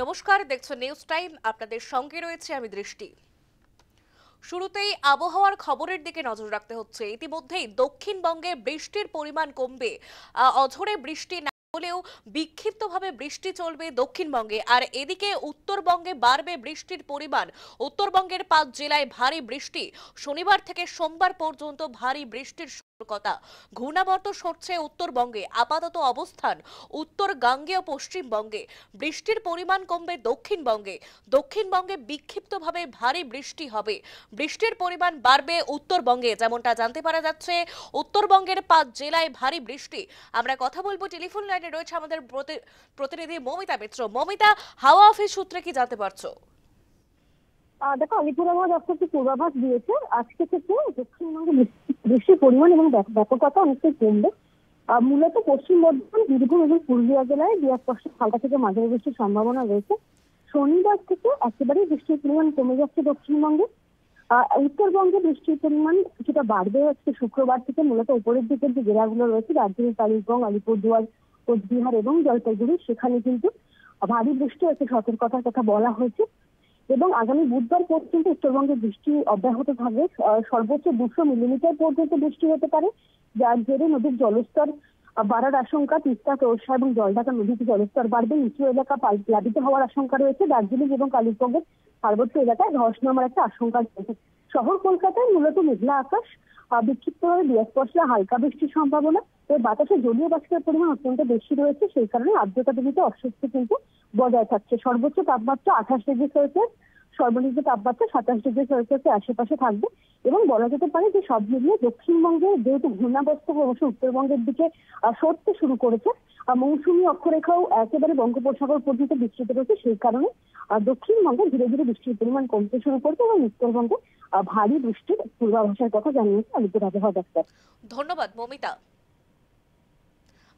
নমস্কার, দেখছো news time. আপনাদের সঙ্গে রয়েছে আমি দৃষ্টি। শুরুতেই আবহাওয়ার খবরের দিকে নজর রাখতে হচ্ছে। ইতিমধ্যেই দক্ষিণবঙ্গে বৃষ্টির পরিমাণ কমবে। অঝোরে বৃষ্টি না হলেও বিক্ষিপ্তভাবে বৃষ্টি চলবে দক্ষিণবঙ্গে, আর এদিকে উত্তরবঙ্গে বাড়বে বৃষ্টির পরিমাণ। উত্তরবঙ্গের 5 জেলায় ভারী বৃষ্টি। শনিবার থেকে সোমবার পর্যন্ত ভারী বৃষ্টির কথা। ঘূর্ণাবর্ত সরছে উত্তরবঙ্গে। আপাতত অবস্থান উত্তর গাঙ্গেয় পশ্চিমবঙ্গে। বৃষ্টির পরিমাণ কমবে দক্ষিণবঙ্গে। দক্ষিণবঙ্গে বিক্ষিপ্তভাবে ভারী বৃষ্টি হবে। বৃষ্টির পরিমাণ বাড়বে উত্তরবঙ্গে, যেমনটা জানতে পারা যাচ্ছে। উত্তরবঙ্গের 5 জেলায় ভারী বৃষ্টি। আমরা কথা বলবো, টেলিফোন লাইনে রয়েছে আমাদের প্রতিনিধি মমিতা মিত্র। মমিতা, হাওয়া অফিস সূত্রে কি জানতে পারছো? দেখো, আলিপুর আবহাওয়া দপ্তর যে পূর্বাভাস দিয়েছে, আজকে থেকে দক্ষিণবঙ্গে বৃষ্টির পরিমাণ এবং ব্যাপকতা অনেকটাই কমবে। মূলত পশ্চিম বর্ধমান, বীরভূম এবং পুরুলিয়া জেলায় 2-1% হালকা থেকে মাঝারি বৃষ্টির সম্ভাবনা রয়েছে। শনিবার থেকে একেবারেই বৃষ্টির পরিমাণ কমে যাচ্ছে দক্ষিণবঙ্গে। উত্তরবঙ্গে বৃষ্টির পরিমাণ কিছুটা বাড়বে হচ্ছে শুক্রবার থেকে। মূলত উপরের দিকের যে জেলাগুলো রয়েছে, দার্জিলিং, কালিম্পং, আলিপুরদুয়ার, কোচবিহার এবং জলপাইগুড়ি, সেখানে কিন্তু ভারী বৃষ্টি একটা সতর্কতার কথা বলা হয়েছে। এবং আগামী বুধবার পর্যন্ত উত্তরবঙ্গে বৃষ্টি অব্যাহত থাকবে। সর্বোচ্চ 200 মিলিমিটার পর্যন্ত বৃষ্টি হতে পারে, যার জেরে নদীর জলস্তর বাড়ার আশঙ্কা। তিস্তা, তোরসা এবং জলঢাকা নদীতে জলস্তর বাড়বে। নিচু এলাকা প্লাবিত হওয়ার আশঙ্কা রয়েছে। দার্জিলিং এবং কালিম্পংয়ের পার্বত্য এলাকায় ধস নামার একটা আশঙ্কা রয়েছে। শহর কলকাতায় মূলত মেঘলা আকাশ, বিক্ষিপ্তভাবে 2-1% হালকা বৃষ্টির সম্ভাবনা। বাতাসে জলীয় বাষ্পের পরিমাণ অত্যন্ত বেশি রয়েছে, সেই কারণে আর্দ্রতাজনিত অস্বস্তি কিন্তু বজায় থাকছে। সর্বোচ্চ তাপমাত্রা 28 ডিগ্রি সেলসিয়াস, সর্বনিম্ন তাপমাত্রা 27 ডিগ্রি সেলসিয়াসের আশেপাশে থাকবে। এবং বলা যেতে পারে যে সব মিলিয়ে দক্ষিণবঙ্গে যেহেতু ঘূর্ণাবর্ত ক্রমশ উত্তরবঙ্গের দিকে সরতে শুরু করেছে, মৌসুমী অক্ষরেখাও একেবারে বঙ্গোপসাগর পর্যন্ত বিস্তৃত রয়েছে, সেই কারণে দক্ষিণবঙ্গে ধীরে ধীরে বৃষ্টির পরিমাণ কমতে শুরু করবে এবং উত্তরবঙ্গে ভারী বৃষ্টির পূর্বাভাসের কথা জানিয়েছে আলিপুর আবহাওয়া দপ্তর। ধন্যবাদ মমিতা।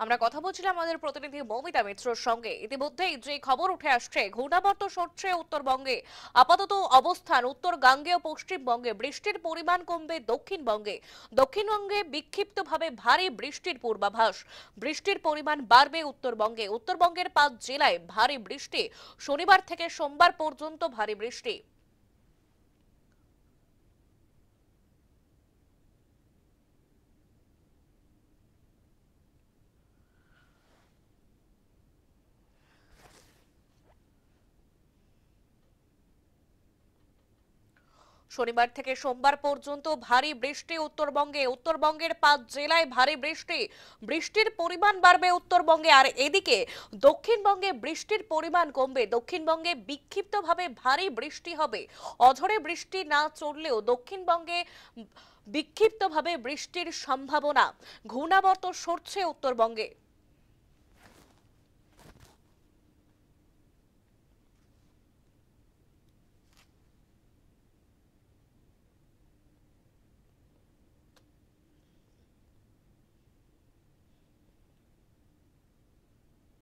আমরা কথা বলছিলাম আমাদের প্রতিনিধি মমিতা মিত্রর সঙ্গে। ইতিমধ্যেই যে খবর উঠে আসছে, ঘূর্ণাবর্ত সরছে উত্তরবঙ্গে। আপাতত অবস্থান উত্তর গাঙ্গেয় পশ্চিমবঙ্গে। বৃষ্টির পরিমাণ কমবে দক্ষিণবঙ্গে। দক্ষিণবঙ্গে বিক্ষিপ্তভাবে ভারী বৃষ্টির পূর্বাভাস। বৃষ্টির পরিমাণ বাড়বে উত্তরবঙ্গে। উত্তরবঙ্গের 5 জেলায় ভারী বৃষ্টি। শনিবার থেকে সোমবার পর্যন্ত ভারী বৃষ্টি। শনিবার থেকে সোমবার পর্যন্ত ভারী বৃষ্টি উত্তরবঙ্গে। উত্তরবঙ্গের 5 জেলায় ভারী বৃষ্টি। বৃষ্টির পরিমাণ বাড়বে উত্তরবঙ্গে, আর এদিকে দক্ষিণবঙ্গে বৃষ্টির পরিমাণ কমবে। দক্ষিণবঙ্গে বিক্ষিপ্তভাবে ভারী বৃষ্টি হবে। অঝরে বৃষ্টি না চললেও দক্ষিণবঙ্গে বিক্ষিপ্তভাবে বৃষ্টির সম্ভাবনা। ঘূর্ণাবর্ত সরছে উত্তরবঙ্গে।